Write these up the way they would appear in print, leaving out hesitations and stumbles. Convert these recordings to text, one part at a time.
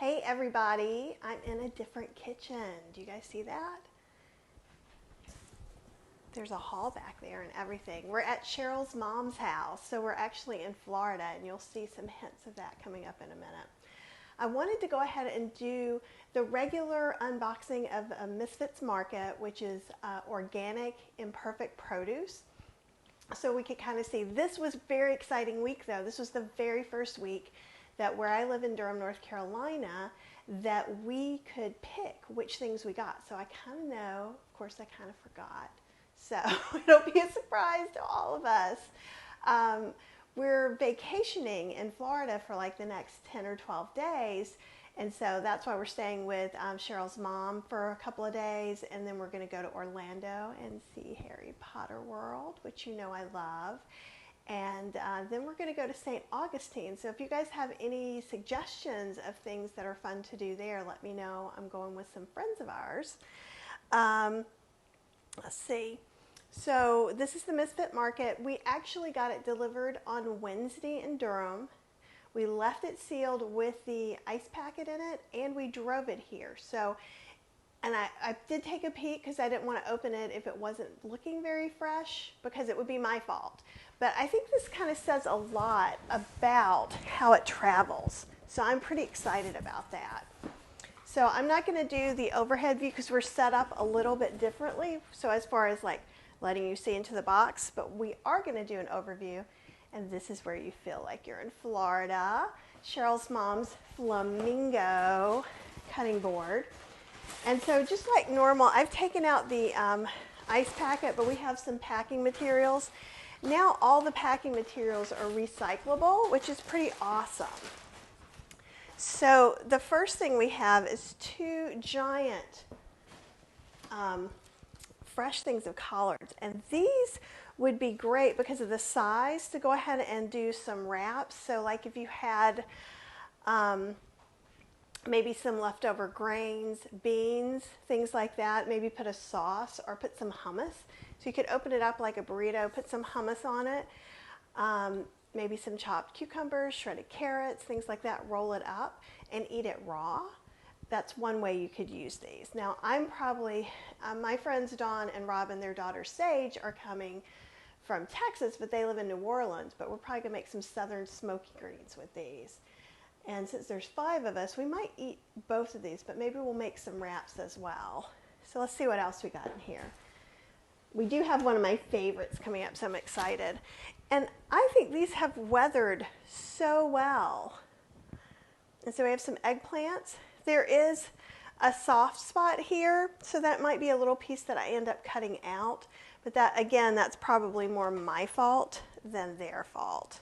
Hey everybody, I'm in a different kitchen. Do you guys see that? There's a hall back there and everything. We're at Cheryl's mom's house, so we're actually in Florida, and you'll see some hints of that coming up in a minute. I wanted to go ahead and do the regular unboxing of a Misfits Market, which is organic, imperfect produce. So we could kind of see, this was a very exciting week though. This was the very first week that where I live in Durham, North Carolina, that we could pick which things we got. So I kind of know, of course I kind of forgot. So it'll be a surprise to all of us. We're vacationing in Florida for like the next 10 or 12 days. And so that's why we're staying with Cheryl's mom for a couple of days. And then we're going to go to Orlando and see Harry Potter World, which you know I love. And then we're going to go to St. Augustine. So if you guys have any suggestions of things that are fun to do there, let me know. I'm going with some friends of ours. Let's see. So this is the Misfit Market. We actually got it delivered on Wednesday in Durham. We left it sealed with the ice packet in it, and we drove it here. So, and I did take a peek because I didn't want to open it if it wasn't looking very fresh, because it would be my fault. But I think this kind of says a lot about how it travels. So I'm pretty excited about that. So I'm not going to do the overhead view because we're set up a little bit differently. So as far as like letting you see into the box, but we are going to do an overview. And this is where you feel like you're in Florida. Cheryl's mom's flamingo cutting board. And so just like normal, I've taken out the ice packet, but we have some packing materials. Now all the packing materials are recyclable, which is pretty awesome. So the first thing we have is two giant fresh things of collards. And these would be great because of the size to go ahead and do some wraps. So like if you had maybe some leftover grains, beans, things like that, maybe put a sauce or put some hummus. So you could open it up like a burrito, put some hummus on it, maybe some chopped cucumbers, shredded carrots, things like that, roll it up and eat it raw. That's one way you could use these. Now I'm probably, my friends Dawn and Robin, their daughter Sage, are coming from Texas, but they live in New Orleans, but we're probably gonna make some southern smoky greens with these. And since there's 5 of us, we might eat both of these, but maybe we'll make some wraps as well. So let's see what else we got in here. We do have one of my favorites coming up, so I'm excited. And I think these have weathered so well. And so we have some eggplants. There is a soft spot here, so that might be a little piece that I end up cutting out. But that, again, that's probably more my fault than their fault,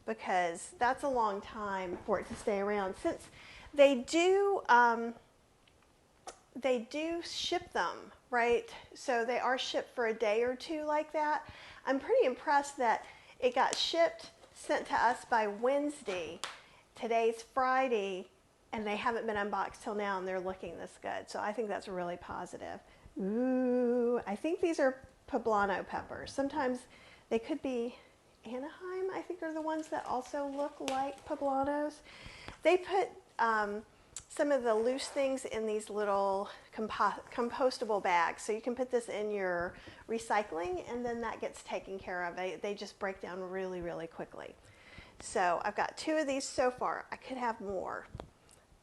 because that's a long time for it to stay around. Since they do ship them, right? So they are shipped for a day or two like that. I'm pretty impressed that it got shipped, sent to us by Wednesday. Today's Friday, and they haven't been unboxed till now, and they're looking this good. So I think that's really positive. Ooh, I think these are Poblano peppers. Sometimes they could be Anaheim, I think, are the ones that also look like Poblanos. They put some of the loose things in these little compostable bags. So you can put this in your recycling, and then that gets taken care of. They just break down really, really quickly. So I've got 2 of these so far. I could have more.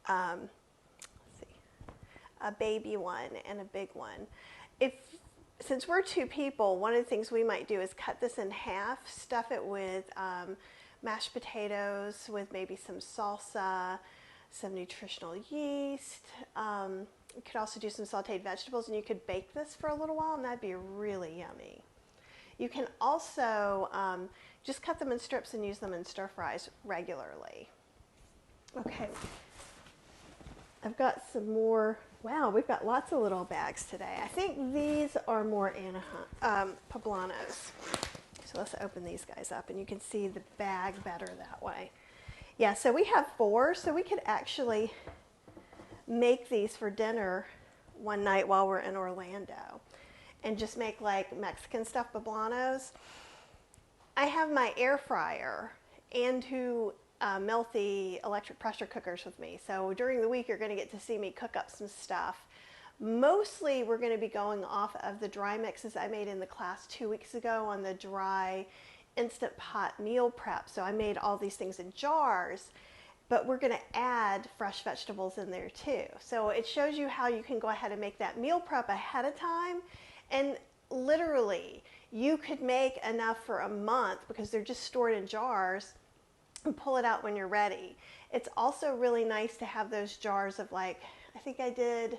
Let's see, a baby one and a big one. Since we're 2 people, one of the things we might do is cut this in half, stuff it with mashed potatoes, with maybe some salsa, some nutritional yeast. You could also do some sauteed vegetables, and you could bake this for a little while, and that'd be really yummy. You can also just cut them in strips and use them in stir fries regularly. Okay, I've got some more. Wow, we've got lots of little bags today. I think these are more Poblanos. So let's open these guys up, and you can see the bag better that way. Yeah, so we have 4, so we could actually make these for dinner one night while we're in Orlando, and just make like Mexican stuffed Poblanos. I have my air fryer, and who Milthy electric pressure cookers with me. So during the week, you're going to get to see me cook up some stuff. Mostly, we're going to be going off of the dry mixes I made in the class 2 weeks ago on the dry Instant Pot meal prep. So I made all these things in jars, but we're going to add fresh vegetables in there too. So it shows you how you can go ahead and make that meal prep ahead of time. And literally, you could make enough for a month because they're just stored in jars, and pull it out when you're ready. It's also really nice to have those jars of, like, I think I did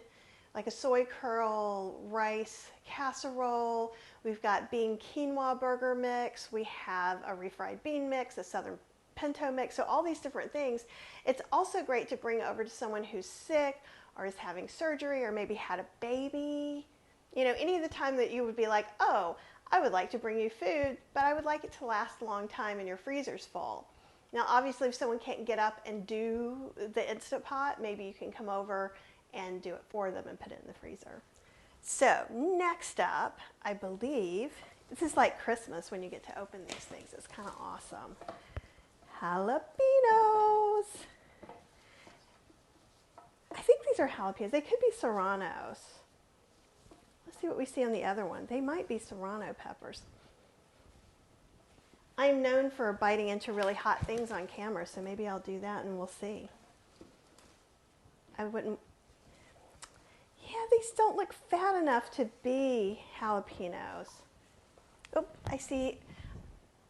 like a soy curl rice casserole. We've got bean quinoa burger mix. We have a refried bean mix, a southern pinto mix. So all these different things. It's also great to bring over to someone who's sick or is having surgery or maybe had a baby. You know, any of the time that you would be like, oh, I would like to bring you food, but I would like it to last a long time and your freezer's full. Now, obviously, if someone can't get up and do the Instant Pot, maybe you can come over and do it for them and put it in the freezer. So next up, I believe, this is like Christmas when you get to open these things. It's kind of awesome. Jalapenos. I think these are jalapenos. They could be serranos. Let's see what we see on the other one. They might be serrano peppers. I'm known for biting into really hot things on camera, so maybe I'll do that and we'll see. I wouldn't, yeah, these don't look fat enough to be jalapenos. Oh, I see,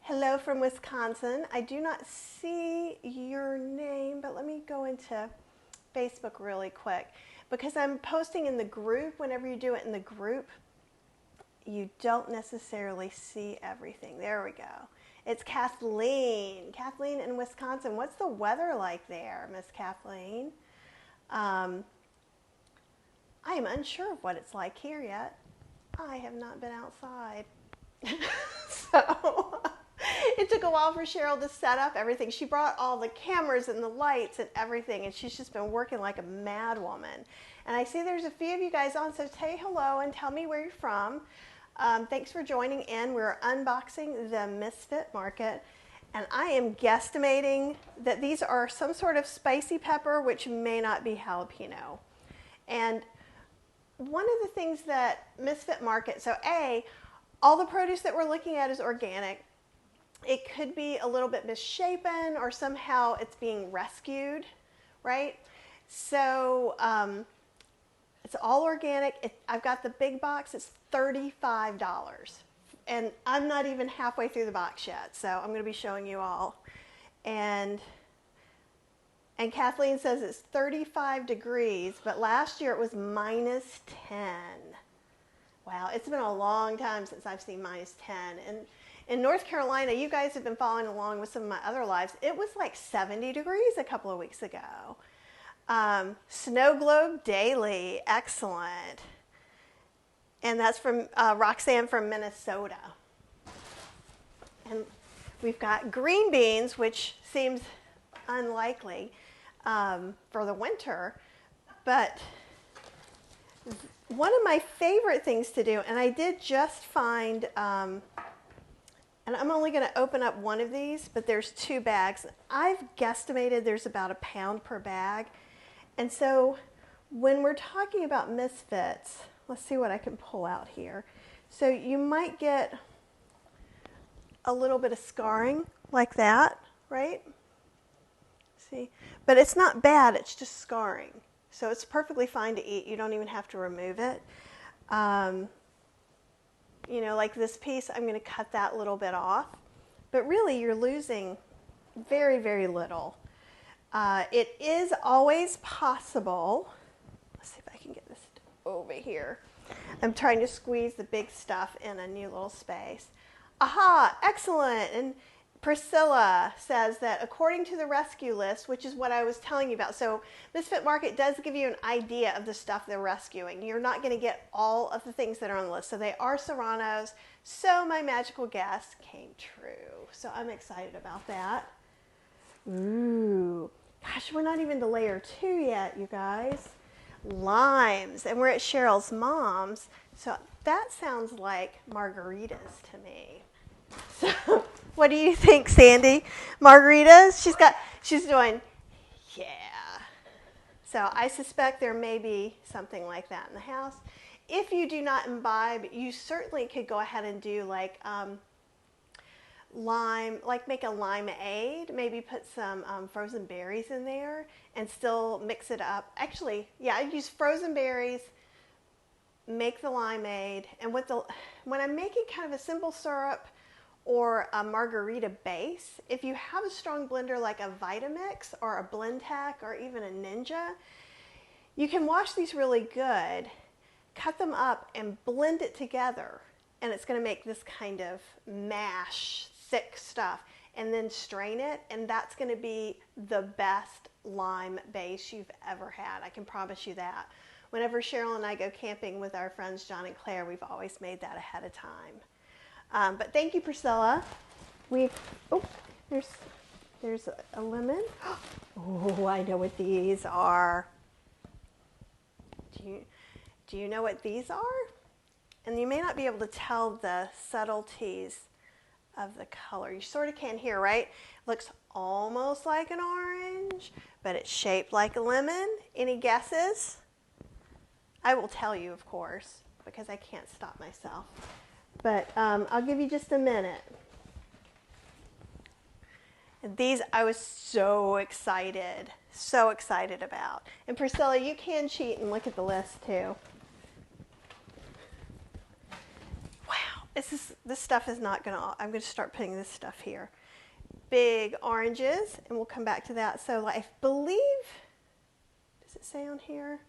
hello from Wisconsin. I do not see your name, but let me go into Facebook really quick. Because I'm posting in the group, whenever you do it in the group, you don't necessarily see everything. There we go. It's Kathleen. Kathleen in Wisconsin. What's the weather like there, Miss Kathleen? I am unsure of what it's like here yet. I have not been outside. So it took a while for Cheryl to set up everything. She brought all the cameras and the lights and everything, and she's just been working like a mad woman. And I see there's a few of you guys on, so say hello and tell me where you're from. Thanks for joining in. We're unboxing the Misfits Market, and I am guesstimating that these are some sort of spicy pepper, which may not be jalapeno. And one of the things that Misfits Market, so all the produce that we're looking at is organic. It could be a little bit misshapen or somehow it's being rescued, right? So it's all organic. I've got the big box. It's $35. And I'm not even halfway through the box yet, so I'm going to be showing you all. And Kathleen says it's 35 degrees, but last year it was minus 10. Wow, it's been a long time since I've seen minus 10. And in North Carolina, you guys have been following along with some of my other lives. It was like 70 degrees a couple of weeks ago. Snow Globe Daily, excellent. And that's from Roxanne from Minnesota. And we've got green beans, which seems unlikely for the winter, but one of my favorite things to do, and I did just find, and I'm only going to open up one of these, but there's 2 bags. I've guesstimated there's about a pound per bag. And so when we're talking about Misfits, let's see what I can pull out here. So you might get a little bit of scarring like that, right? See, but it's not bad, it's just scarring. So it's perfectly fine to eat. You don't even have to remove it. You know, like this piece, I'm going to cut that little bit off. But really, you're losing very, very little. It is always possible. Let's see if I can get this over here. I'm trying to squeeze the big stuff in a new little space. Aha, excellent. And Priscilla says that according to the rescue list, which is what I was telling you about, so Misfits Market does give you an idea of the stuff they're rescuing. You're not going to get all of the things that are on the list. So they are serranos. So my magical guess came true. So I'm excited about that. Ooh, gosh, we're not even to layer 2 yet, you guys. Limes, and we're at Cheryl's mom's. So that sounds like margaritas to me. So What do you think, Sandy? Margaritas? She's doing, yeah. So I suspect there may be something like that in the house. If you do not imbibe, you certainly could go ahead and do like lime, like make a limeade, maybe put some frozen berries in there and still mix it up. Actually, yeah, I use frozen berries, make the limeade, and when I'm making kind of a simple syrup or a margarita base, if you have a strong blender like a Vitamix or a Blendtec or even a Ninja, you can wash these really good, cut them up and blend it together, and it's going to make this kind of mash, thick stuff, and then strain it, and that's going to be the best lime base you've ever had. I can promise you that. Whenever Cheryl and I go camping with our friends John and Claire, we've always made that ahead of time. But thank you, Priscilla. There's a lemon. Oh, I know what these are. Do you know what these are? And you may not be able to tell the subtleties of the color. You sort of can here, right? It looks almost like an orange, but it's shaped like a lemon. Any guesses? I will tell you, of course, because I can't stop myself. But I'll give you just a minute. And these I was so excited about. And Priscilla, you can cheat and look at the list too. Wow, this stuff is not gonna, I'm gonna start putting this stuff here. Big oranges, and we'll come back to that. So I believe, does it say on here?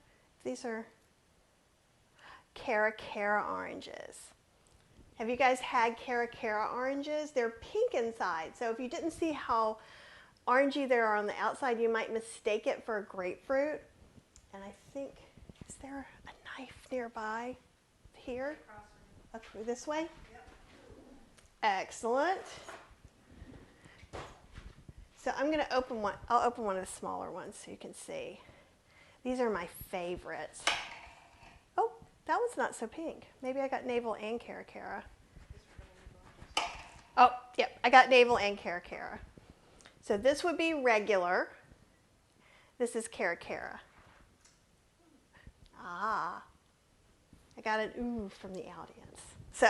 These are Cara oranges. Have you guys had Cara oranges? They're pink inside. So if you didn't see how orangey they are on the outside, you might mistake it for a grapefruit. And I think, is there a knife nearby here? This way? Yep. Excellent. So I'm going to open one. I'll open one of the smaller ones so you can see. These are my favorites. Oh, that one's not so pink. Maybe I got navel and Cara. Oh, yep, I got navel and Cara. So this would be regular. This is Cara. Ah, I got an ooh from the audience. So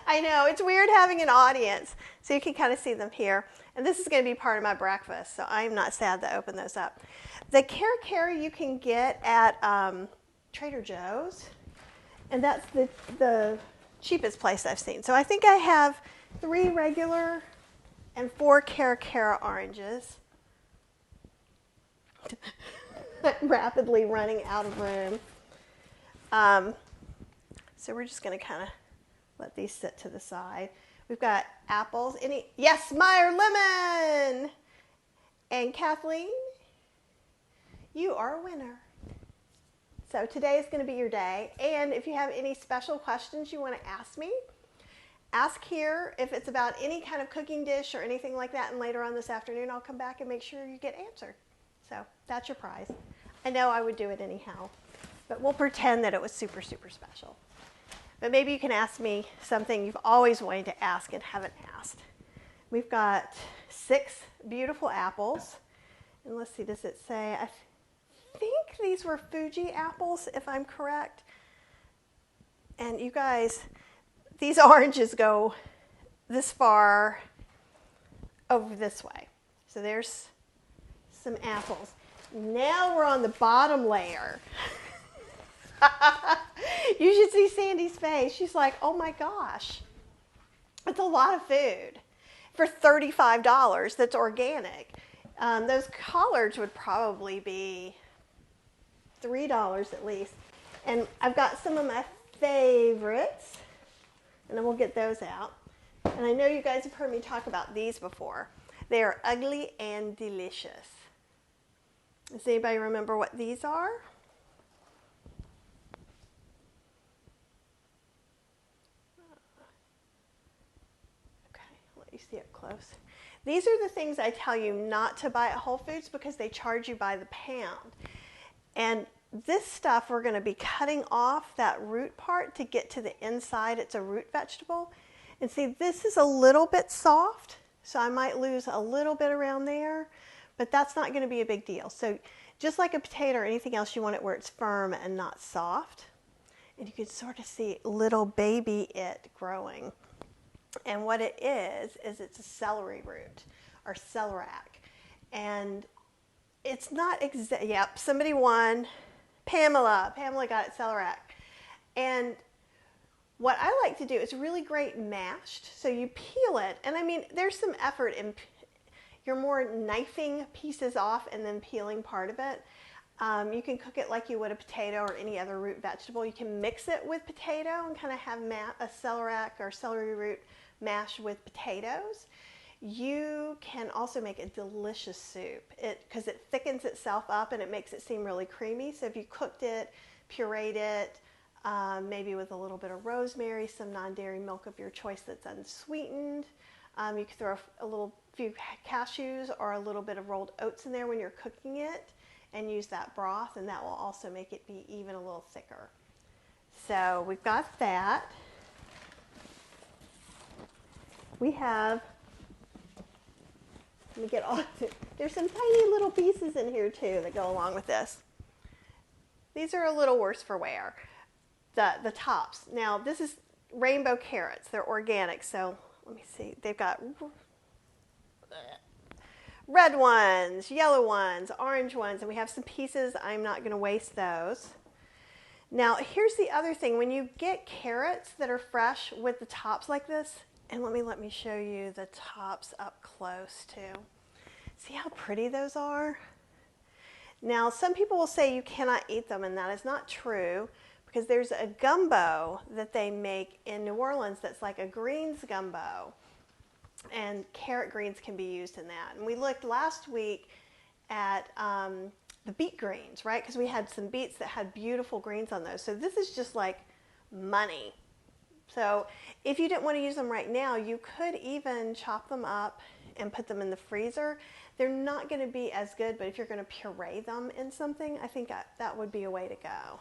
I know, it's weird having an audience. So you can kind of see them here. And this is going to be part of my breakfast, so I am not sad to open those up. The Cara you can get at Trader Joe's, and that's the cheapest place I've seen. So I think I have 3 regular and 4 Cara oranges. I'm rapidly running out of room. So we're just going to kind of let these sit to the side. We've got apples. Yes, Meyer lemon! And Kathleen, you are a winner. So today is going to be your day. And if you have any special questions you want to ask me, ask here if it's about any kind of cooking dish or anything like that. And later on this afternoon, I'll come back and make sure you get answered. So that's your prize. I know I would do it anyhow, but we'll pretend that it was super, super special. But maybe you can ask me something you've always wanted to ask and haven't asked. We've got 6 beautiful apples. And let's see, does it say, I think these were Fuji apples, if I'm correct. And you guys, these oranges go this far over this way. So there's some apples. Now we're on the bottom layer. You should see Sandy's face. She's like, oh my gosh, it's a lot of food for $35 that's organic. Those collards would probably be $3 at least. And I've got some of my favorites, and then we'll get those out. And I know you guys have heard me talk about these before. They are ugly and delicious. Does anybody remember what these are? You see up close. These are the things I tell you not to buy at Whole Foods because they charge you by the pound. And this stuff, we're going to be cutting off that root part to get to the inside. It's a root vegetable. And see, this is a little bit soft, so I might lose a little bit around there, but that's not going to be a big deal. So just like a potato or anything else, you want it where it's firm and not soft. And you can sort of see little baby it growing. And what it is it's a celery root or celeriac. And it's not yep, somebody won. Pamela got it, celeriac. And what I like to do is really great mashed. So you peel it, and I mean, there's some effort in, you're more knifing pieces off and then peeling part of it. You can cook it like you would a potato or any other root vegetable. You can mix it with potato and kind of have a celeriac or celery root mash with potatoes. You can also make a delicious soup because it thickens itself up and it makes it seem really creamy. So if you cooked it, pureed it, maybe with a little bit of rosemary, some non-dairy milk of your choice that's unsweetened. You could throw a few cashews or a little bit of rolled oats in there when you're cooking it and use that broth, and that will also make it be even a little thicker. So we've got that. We have, let me get all, there's some tiny little pieces in here too that go along with this. These are a little worse for wear. The tops. Now this is rainbow carrots. They're organic, so let me see. They've got red ones, yellow ones, orange ones, and we have some pieces. I'm not going to waste those. Now here's the other thing. When you get carrots that are fresh with the tops like this, and let me show you the tops up close too. See how pretty those are? Now some people will say you cannot eat them, and that is not true, because there's a gumbo that they make in New Orleans that's like a greens gumbo. And carrot greens can be used in that. And we looked last week at the beet greens, right? Because we had some beets that had beautiful greens on those. So this is just like money. So if you didn't want to use them right now, you could even chop them up and put them in the freezer. They're not going to be as good, but if you're going to puree them in something, I think that would be a way to go.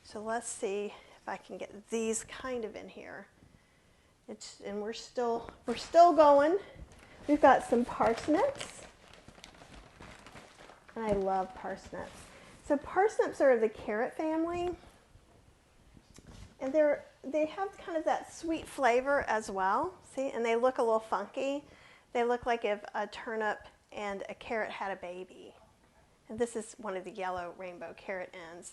So let's see if I can get these kind of in here. And we're still going. We've got some parsnips. I love parsnips. So parsnips are of the carrot family, and they have kind of that sweet flavor as well. See, and they look a little funky. They look like if a turnip and a carrot had a baby. And this is one of the yellow rainbow carrot ends.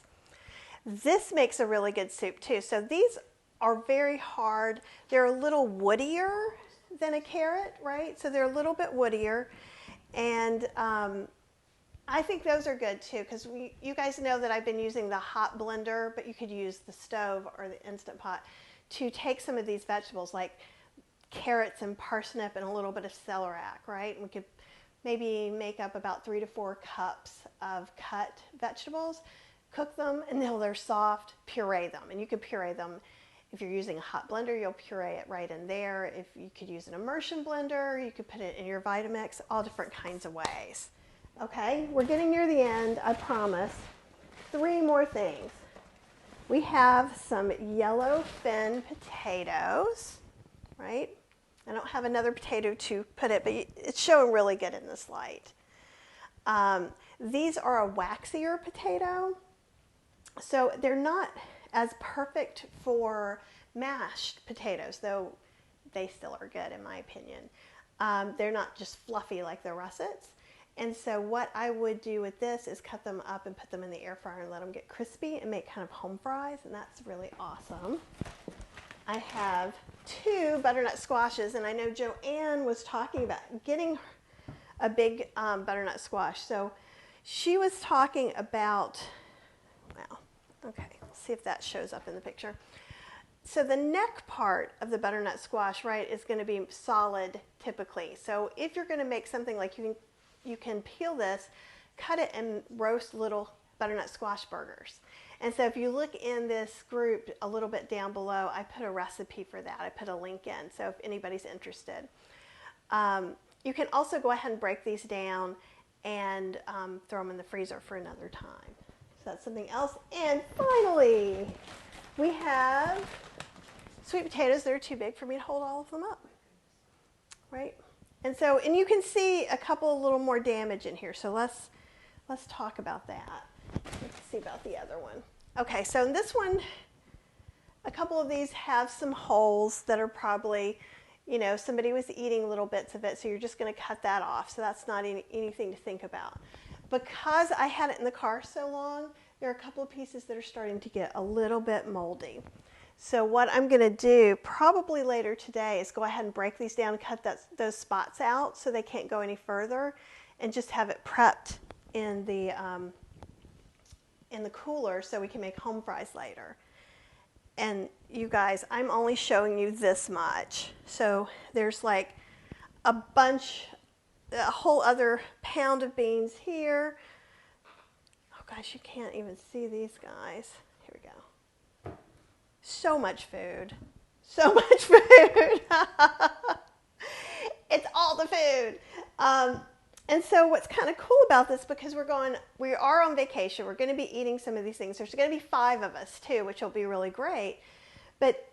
This makes a really good soup too. So these are very hard. They're a little woodier than a carrot, right? So they're a little bit woodier. And I think those are good too, because you guys know that I've been using the hot blender, but you could use the stove or the Instant Pot to take some of these vegetables like carrots and parsnip and a little bit of celeriac, right? And we could maybe make up about 3 to 4 cups of cut vegetables, cook them until they're soft, puree them. And you could puree them. If you're using a hot blender, you'll puree it right in there. If you could use an immersion blender, you could put it in your Vitamix, all different kinds of ways. Okay, we're getting near the end, I promise. 3 more things. We have some yellow fin potatoes, right? I don't have another potato to put it, but it's showing really good in this light. These are a waxier potato, so they're not as perfect for mashed potatoes, though they still are good in my opinion. They're not just fluffy like the russets. And so what I would do with this is cut them up and put them in the air fryer and let them get crispy and make kind of home fries, and that's really awesome. I have 2 butternut squashes, and I know Joanne was talking about getting a big butternut squash. So she was talking about, well, okay, let's see if that shows up in the picture. So the neck part of the butternut squash, right, is going to be solid typically. So if you're going to make something like you can peel this, cut it, and roast little butternut squash burgers. And so if you look in this group a little bit down below, I put a recipe for that. I put a link in, so if anybody's interested. You can also go ahead and break these down and throw them in the freezer for another time. So that's something else. And finally, we have sweet potatoes that are too big for me to hold all of them up, right? And so, and you can see a couple a little more damage in here. So let's talk about that. Let's see about the other one. Okay, so in this one, a couple of these have some holes that are probably, you know, somebody was eating little bits of it, so you're just going to cut that off. So that's not anything to think about. Because I had it in the car so long, there are a couple of pieces that are starting to get a little bit moldy. So what I'm going to do probably later today is go ahead and break these down and cut those spots out so they can't go any further, and just have it prepped in the cooler so we can make home fries later. And you guys, I'm only showing you this much. So there's like a whole other pound of beans here. Oh gosh, you can't even see these guys. Here we go. So much food. So much food. It's all the food. And so what's kind of cool about this, because we are on vacation, we're going to be eating some of these things. There's going to be 5 of us too, which will be really great. But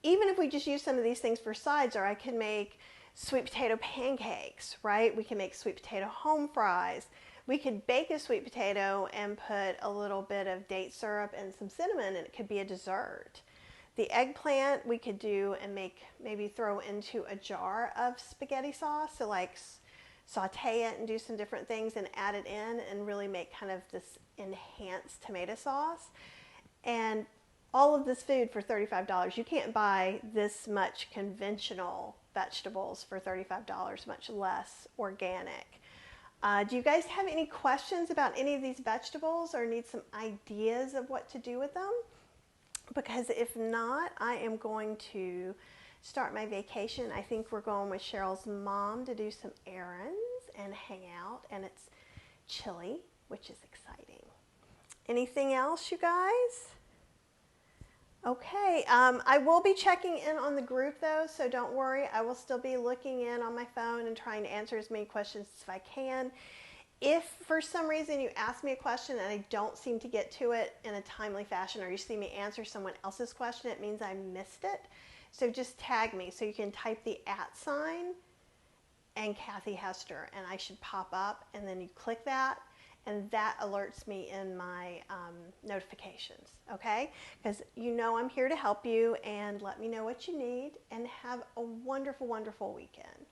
even if we just use some of these things for sides, or I can make sweet potato pancakes, right? We can make sweet potato home fries. We could bake a sweet potato and put a little bit of date syrup and some cinnamon, and it could be a dessert. The eggplant we could do and maybe throw into a jar of spaghetti sauce. So like saute it and do some different things and add it in and really make kind of this enhanced tomato sauce. And all of this food for $35. You can't buy this much conventional vegetables for $35, much less organic. Do you guys have any questions about any of these vegetables or need some ideas of what to do with them? Because if not, I am going to start my vacation. I think we're going with Cheryl's mom to do some errands and hang out, and it's chilly, which is exciting. Anything else, you guys? Okay, I will be checking in on the group though, so don't worry. I will still be looking in on my phone and trying to answer as many questions as I can. If for some reason you ask me a question and I don't seem to get to it in a timely fashion, or you see me answer someone else's question, it means I missed it. So just tag me. So you can type the @ and Kathy Hester, and I should pop up, and then you click that, and that alerts me in my notifications, okay? Because you know I'm here to help you, and let me know what you need, and have a wonderful, wonderful weekend.